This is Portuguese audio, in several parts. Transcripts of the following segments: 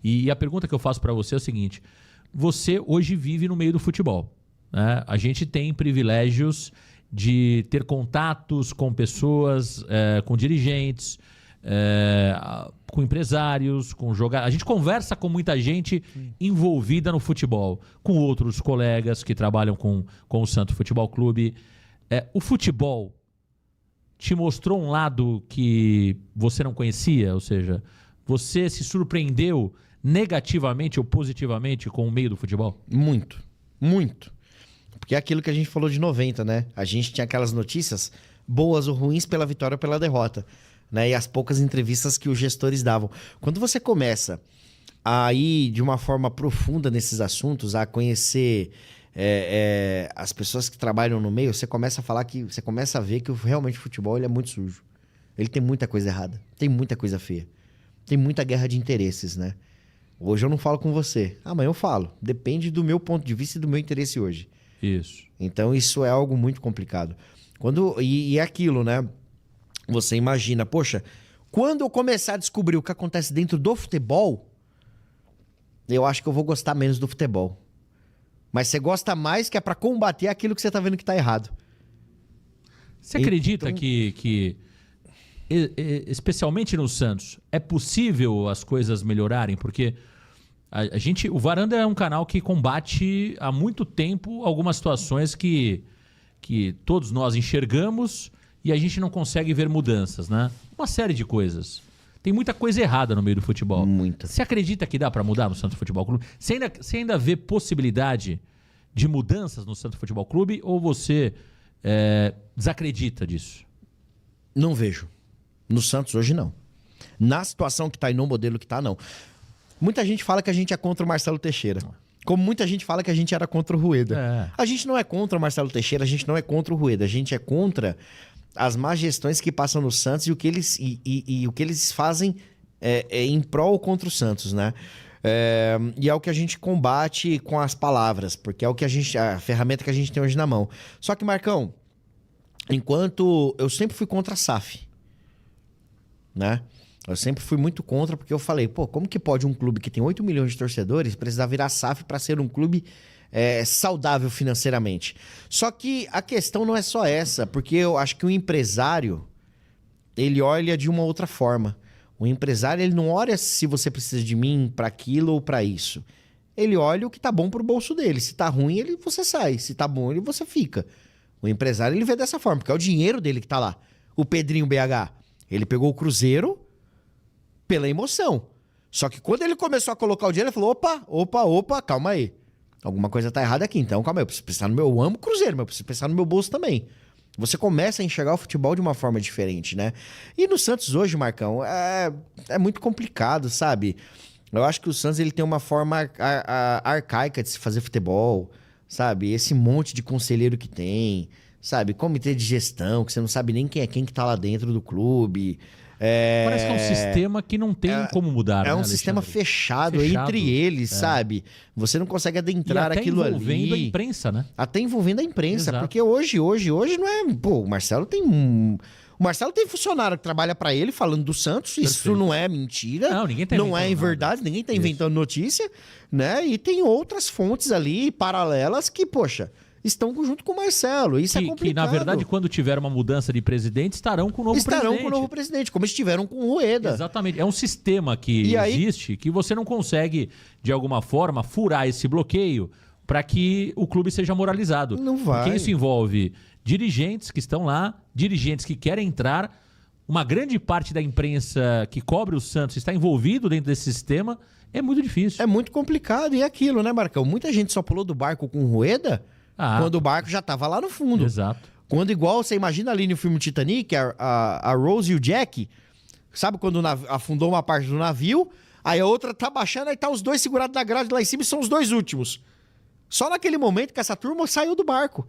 E a pergunta que eu faço para você é o seguinte: você hoje vive no meio do futebol, né? A gente tem privilégios de ter contatos com pessoas, com dirigentes, com empresários, com jogadores. A gente conversa com muita gente envolvida no futebol, com outros colegas que trabalham com o Santos Futebol Clube. O futebol te mostrou um lado que você não conhecia? Ou seja, você se surpreendeu negativamente ou positivamente com o meio do futebol? Muito, muito. Porque é aquilo que a gente falou de 90, né? A gente tinha aquelas notícias boas ou ruins pela vitória ou pela derrota, né? E as poucas entrevistas que os gestores davam. Quando você começa a ir de uma forma profunda nesses assuntos, a conhecer as pessoas que trabalham no meio, você começa a ver que realmente o futebol ele é muito sujo. Ele tem muita coisa errada, tem muita coisa feia, tem muita guerra de interesses, né? Hoje eu não falo com você, amanhã eu falo. Depende do meu ponto de vista e do meu interesse hoje. Isso. Então isso é algo muito complicado. E é aquilo, né? Você imagina, poxa, quando eu começar a descobrir o que acontece dentro do futebol, eu acho que eu vou gostar menos do futebol. Mas você gosta mais que é pra combater aquilo que você tá vendo que tá errado. Você acredita que especialmente no Santos, é possível as coisas melhorarem? Porque o Varanda é um canal que combate há muito tempo algumas situações que todos nós enxergamos e a gente não consegue ver mudanças, né? Uma série de coisas. Tem muita coisa errada no meio do futebol. Muita. Você acredita que dá para mudar no Santos Futebol Clube? Você ainda vê possibilidade de mudanças no Santos Futebol Clube ou você desacredita disso? Não vejo. No Santos hoje não. Na situação que tá e no modelo que tá, não. Muita gente fala que a gente é contra o Marcelo Teixeira. Como muita gente fala que a gente era contra o Rueda. A gente não é contra o Marcelo Teixeira, a gente não é contra o Rueda. A gente é contra as más gestões que passam no Santos e o que eles fazem em prol ou contra o Santos, né? E é o que a gente combate com as palavras, porque é a ferramenta que a gente tem hoje na mão. Só que, Marcão, enquanto eu sempre fui contra a SAF, né? Eu sempre fui muito contra, porque eu falei, como que pode um clube que tem 8 milhões de torcedores precisar virar SAF para ser um clube saudável financeiramente? Só que a questão não é só essa, porque eu acho que o empresário, ele olha de uma outra forma. O empresário, ele não olha se você precisa de mim para aquilo ou para isso. Ele olha o que tá bom pro bolso dele. Se tá ruim, você sai. Se tá bom, você fica. O empresário, ele vê dessa forma, porque é o dinheiro dele que tá lá. O Pedrinho BH, ele pegou o Cruzeiro pela emoção. Só que quando ele começou a colocar o dinheiro, ele falou, opa, calma aí. Alguma coisa tá errada aqui, então calma aí. Eu preciso pensar no meu... Eu amo o Cruzeiro, mas eu preciso pensar no meu bolso também. Você começa a enxergar o futebol de uma forma diferente, né? E no Santos hoje, Marcão, é muito complicado, sabe? Eu acho que o Santos ele tem uma forma arcaica de se fazer futebol, sabe? Esse monte de conselheiro que tem, sabe? Comitê de gestão, que você não sabe nem quem é quem que tá lá dentro do clube. Parece que é um sistema que não tem como mudar, né, um Alexandre? sistema fechado entre eles, sabe? Você não consegue adentrar aquilo ali. Até envolvendo a imprensa, né? Até envolvendo a imprensa. Exato. Porque hoje não é... o Marcelo tem O Marcelo tem funcionário que trabalha pra ele falando do Santos. Perfeito. Isso não é mentira. Não, ninguém tá não é inventando em verdade, nada. ninguém tá inventando notícia, né? E tem outras fontes ali, paralelas, que, poxa, estão junto com o Marcelo. Isso é complicado. Que, na verdade, quando tiver uma mudança de presidente, estarão com o novo presidente. Estarão com o novo presidente, como estiveram com o Rueda. Exatamente. É um sistema que existe que você não consegue, de alguma forma, furar esse bloqueio para que o clube seja moralizado. Não vai. Porque isso envolve dirigentes que estão lá, dirigentes que querem entrar. Uma grande parte da imprensa que cobre o Santos está envolvido dentro desse sistema. É muito difícil. É muito complicado. E é aquilo, né, Marcão? Muita gente só pulou do barco com o Rueda quando o barco já estava lá no fundo. Exato. Quando igual, você imagina ali no filme Titanic, a Rose e o Jack, sabe quando afundou uma parte do navio, aí a outra tá baixando, aí tá os dois segurados na grade lá em cima e são os dois últimos. Só naquele momento que essa turma saiu do barco,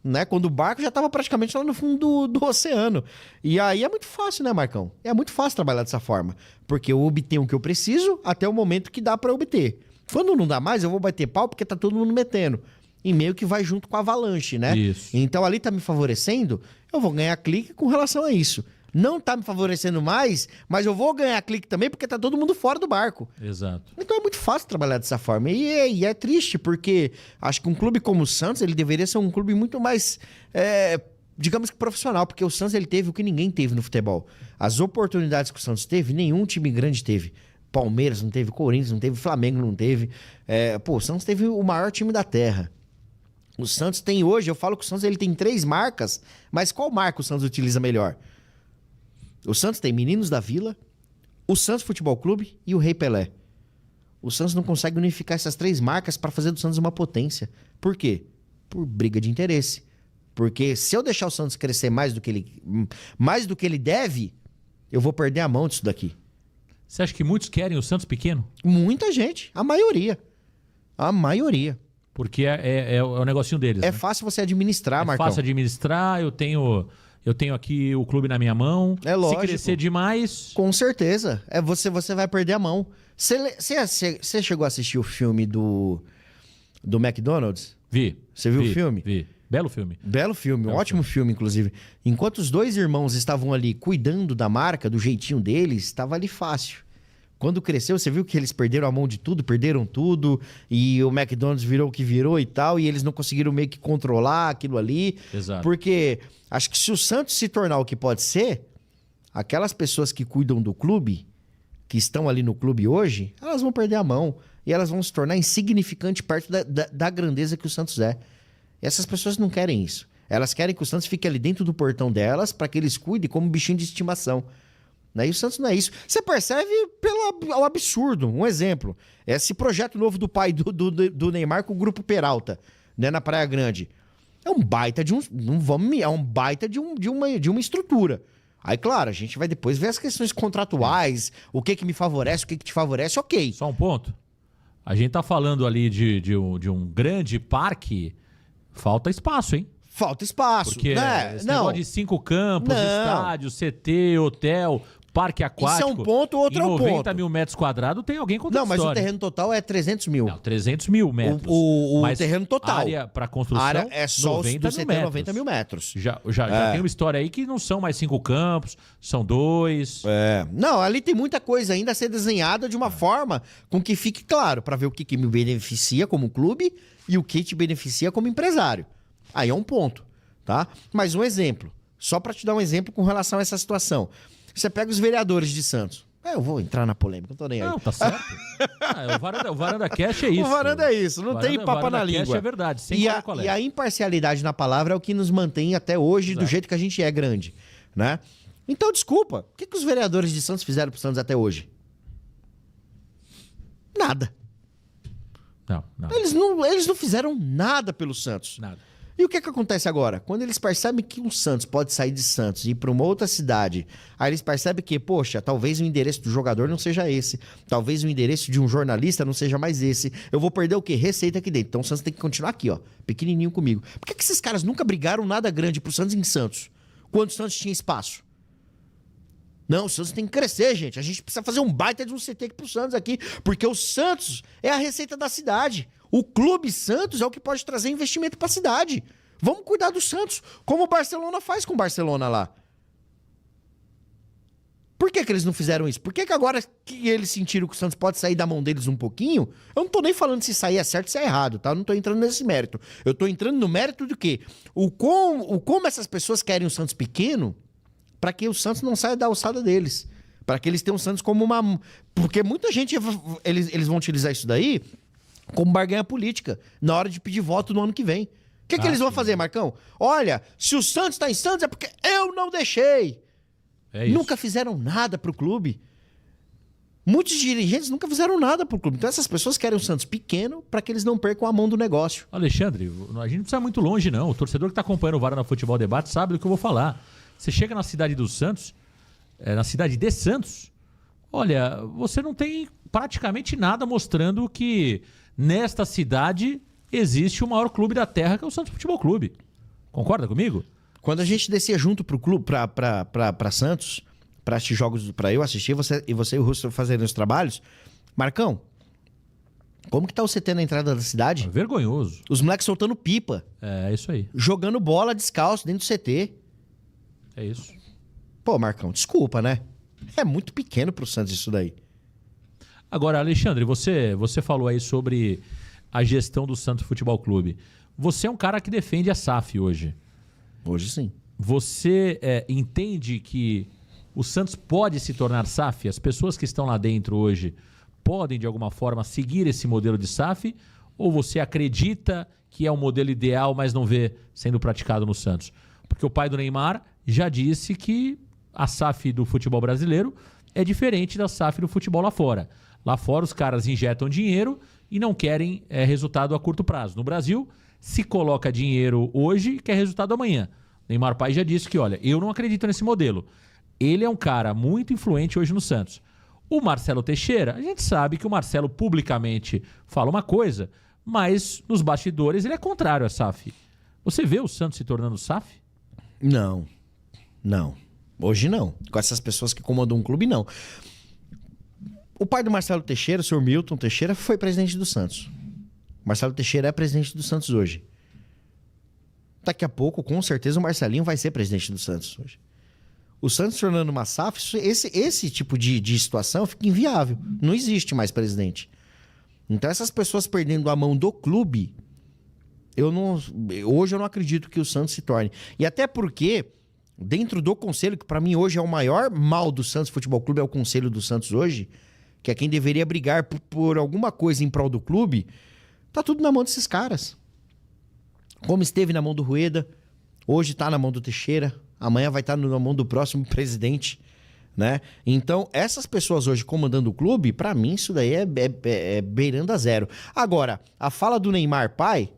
né? Quando o barco já tava praticamente lá no fundo do oceano. E aí é muito fácil, né, Marcão? É muito fácil trabalhar dessa forma, porque eu obtenho o que eu preciso até o momento que dá pra obter. Quando não dá mais, eu vou bater pau porque tá todo mundo metendo. E meio que vai junto com a avalanche, né? Isso. Então ali tá me favorecendo, eu vou ganhar clique com relação a isso. Não tá me favorecendo mais, mas eu vou ganhar clique também porque tá todo mundo fora do barco. Exato. Então é muito fácil trabalhar dessa forma. E é triste, porque acho que um clube como o Santos, ele deveria ser um clube muito mais, digamos que profissional, porque o Santos ele teve o que ninguém teve no futebol. As oportunidades que o Santos teve, nenhum time grande teve. Palmeiras não teve, Corinthians não teve, Flamengo não teve. O Santos teve o maior time da terra. O Santos tem hoje, eu falo que o Santos ele tem 3 marcas, mas qual marca o Santos utiliza melhor? O Santos tem Meninos da Vila, o Santos Futebol Clube e o Rei Pelé. O Santos não consegue unificar essas 3 marcas para fazer do Santos uma potência. Por quê? Por briga de interesse. Porque se eu deixar o Santos crescer mais do que ele deve, eu vou perder a mão disso daqui. Você acha que muitos querem o Santos pequeno? Muita gente, a maioria. A maioria. Porque é o negocinho deles. É né? fácil você administrar, Marcão. É fácil administrar, eu tenho aqui o clube na minha mão. É lógico. Se crescer demais... Com certeza. Você vai perder a mão. Você chegou a assistir o filme do McDonald's? Vi. Você viu o filme? Vi. Belo filme. Belo filme, ótimo filme, inclusive. Enquanto os 2 irmãos estavam ali cuidando da marca, do jeitinho deles, estava ali fácil. Quando cresceu, você viu que eles perderam a mão de tudo, perderam tudo, e o McDonald's virou o que virou e tal, e eles não conseguiram meio que controlar aquilo ali. Exato. Porque acho que se o Santos se tornar o que pode ser, aquelas pessoas que cuidam do clube, que estão ali no clube hoje, elas vão perder a mão. E elas vão se tornar insignificantes perto da grandeza que o Santos é. E essas pessoas não querem isso. Elas querem que o Santos fique ali dentro do portão delas para que eles cuidem como bichinho de estimação. E o Santos não é isso. Você percebe pelo absurdo. Um exemplo. Esse projeto novo do pai do Neymar com o Grupo Peralta, né, na Praia Grande. É um baita de uma estrutura. Aí, claro, a gente vai depois ver as questões contratuais, o que me favorece, o que te favorece, ok. Só um ponto. A gente tá falando ali de um grande parque, falta espaço, hein? Falta espaço. Porque esse negócio de 5 campos, estádio, CT, hotel, parque aquático... Isso é um ponto, outro é um ponto. 90 mil metros quadrados tem alguém contando história. Não, mas o terreno total é 300 mil. Não, 300 mil metros. O mas terreno total. Área para construção, área é só 90 do CT, mil metros. 90 mil metros. Já tem uma história aí que não são mais 5 campos, são 2. Não, ali tem muita coisa ainda a ser desenhada de uma forma com que fique claro, para ver o que me beneficia como clube e o que te beneficia como empresário. Aí é um ponto, tá? Mas um exemplo, só para te dar um exemplo com relação a essa situação. Você pega os vereadores de Santos. Eu vou entrar na polêmica, não tô nem aí. Não, tá certo. O Varanda Cash é isso. O Varanda é isso, não tem papo na língua. Cash é verdade, sem e a imparcialidade na palavra é o que nos mantém até hoje do jeito que a gente é grande, né? Então, desculpa, o que os vereadores de Santos fizeram pro Santos até hoje? Nada. Não. Eles não fizeram nada pelo Santos. Nada. E o que acontece agora? Quando eles percebem que o Santos pode sair de Santos e ir para uma outra cidade, aí eles percebem que, poxa, talvez o endereço do jogador não seja esse, talvez o endereço de um jornalista não seja mais esse, eu vou perder o quê? Receita aqui dentro. Então o Santos tem que continuar aqui, ó, pequenininho comigo. Por que esses caras nunca brigaram nada grande pro Santos em Santos, quando o Santos tinha espaço? Não, o Santos tem que crescer, gente. A gente precisa fazer um baita de um CT aqui pro Santos aqui, porque o Santos é a receita da cidade. O Clube Santos é o que pode trazer investimento para a cidade. Vamos cuidar do Santos, como o Barcelona faz com o Barcelona lá. Por que eles não fizeram isso? Por que agora que eles sentiram que o Santos pode sair da mão deles um pouquinho? Eu não tô nem falando se sair é certo ou se é errado, tá? Eu não tô entrando nesse mérito. Eu tô entrando no mérito do quê? Como essas pessoas querem o Santos pequeno para que o Santos não saia da alçada deles. Para que eles tenham o Santos como uma... Porque muita gente, eles vão utilizar isso daí como barganha política na hora de pedir voto no ano que vem. O que eles vão fazer, Marcão? Olha, se o Santos tá em Santos é porque eu não deixei. É isso. Nunca fizeram nada pro clube. Muitos dirigentes nunca fizeram nada pro clube. Então essas pessoas querem o Santos pequeno para que eles não percam a mão do negócio. Alexandre, a gente não precisa muito longe, não. O torcedor que tá acompanhando o Varanda Futebol Debate sabe do que eu vou falar. Você chega na cidade do Santos, na cidade de Santos, olha, você não tem praticamente nada mostrando que nesta cidade existe o maior clube da terra, que é o Santos Futebol Clube. Concorda comigo? Quando a gente descia junto pro clube, pra Santos, pra assistir jogos, pra eu assistir, você e o Russo fazerem os trabalhos, Marcão, como que tá o CT na entrada da cidade? É vergonhoso. Os moleques soltando pipa. É isso aí. Jogando bola descalço dentro do CT. É isso. Pô, Marcão, desculpa, né? É muito pequeno pro Santos isso daí. Agora, Alexandre, você falou aí sobre a gestão do Santos Futebol Clube. Você é um cara que defende a SAF hoje. Hoje sim. Você entende que o Santos pode se tornar SAF? As pessoas que estão lá dentro hoje podem, de alguma forma, seguir esse modelo de SAF? Ou você acredita que é o modelo ideal, mas não vê sendo praticado no Santos? Porque o pai do Neymar já disse que a SAF do futebol brasileiro é diferente da SAF do futebol lá fora. Lá fora os caras injetam dinheiro e não querem resultado a curto prazo. No Brasil, se coloca dinheiro hoje e quer resultado amanhã. Neymar pai já disse que, olha, eu não acredito nesse modelo. Ele é um cara muito influente hoje no Santos. O Marcelo Teixeira, a gente sabe que o Marcelo publicamente fala uma coisa, mas nos bastidores ele é contrário à SAF. Você vê o Santos se tornando SAF? Não. Hoje não. Com essas pessoas que comandam um clube, não. O pai do Marcelo Teixeira, o senhor Milton Teixeira, foi presidente do Santos. Marcelo Teixeira é presidente do Santos hoje. Daqui a pouco, com certeza, o Marcelinho vai ser presidente do Santos hoje. O Santos se tornando uma SAF, esse tipo de situação fica inviável. Não existe mais presidente. Então, essas pessoas perdendo a mão do clube, hoje eu não acredito que o Santos se torne. E até porque, dentro do conselho, que para mim hoje é o maior mal do Santos Futebol Clube, é o conselho do Santos hoje, que é quem deveria brigar por alguma coisa em prol do clube, tá tudo na mão desses caras. Como esteve na mão do Rueda, hoje tá na mão do Teixeira, amanhã vai estar na mão do próximo presidente, né? Então, essas pessoas hoje comandando o clube, pra mim isso daí é beirando a zero. Agora, a fala do Neymar pai,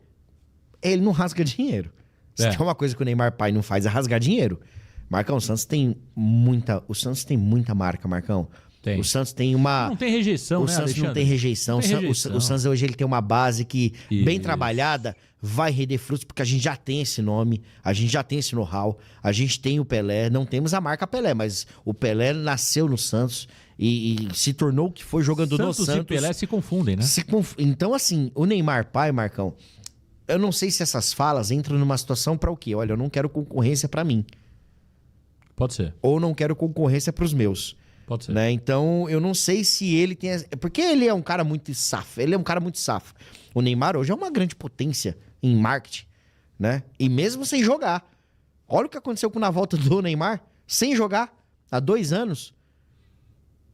ele não rasga dinheiro. Se tem uma coisa que o Neymar pai não faz, é rasgar dinheiro. Marcão, o Santos tem muita marca, Marcão. Tem. O Santos tem uma... Não tem rejeição, o né, Santos Alexandre? não tem rejeição. O Santos hoje ele tem uma base que, bem trabalhada, vai render frutos, porque a gente já tem esse nome, a gente já tem esse know-how, a gente tem o Pelé, não temos a marca Pelé, mas o Pelé nasceu no Santos e se tornou o que foi jogando no Santos. Santos e Pelé se confundem, né? Então, assim, o Neymar pai, Marcão, eu não sei se essas falas entram numa situação pra o quê? Olha, eu não quero concorrência pra mim. Pode ser. Ou não quero concorrência pros meus. Pode ser. Né? Então, eu não sei se ele tem... Porque ele é um cara muito safo. O Neymar hoje é uma grande potência em marketing, né? E mesmo sem jogar. Olha o que aconteceu na volta do Neymar. Sem jogar, há 2 anos.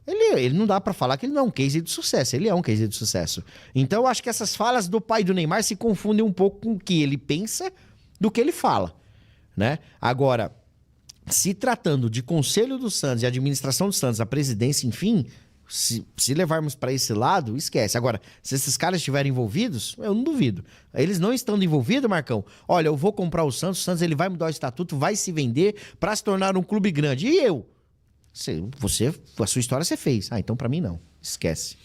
Ele não dá pra falar que ele não é um case de sucesso. Ele é um case de sucesso. Então, eu acho que essas falas do pai do Neymar se confundem um pouco com o que ele pensa do que ele fala, né? Agora... Se tratando de conselho do Santos e administração do Santos, a presidência, enfim, se levarmos para esse lado, esquece. Agora, se esses caras estiverem envolvidos, eu não duvido. Eles não estando envolvidos, Marcão, olha, eu vou comprar o Santos ele vai mudar o estatuto, vai se vender para se tornar um clube grande. E eu? A sua história você fez. Ah, então para mim não. Esquece.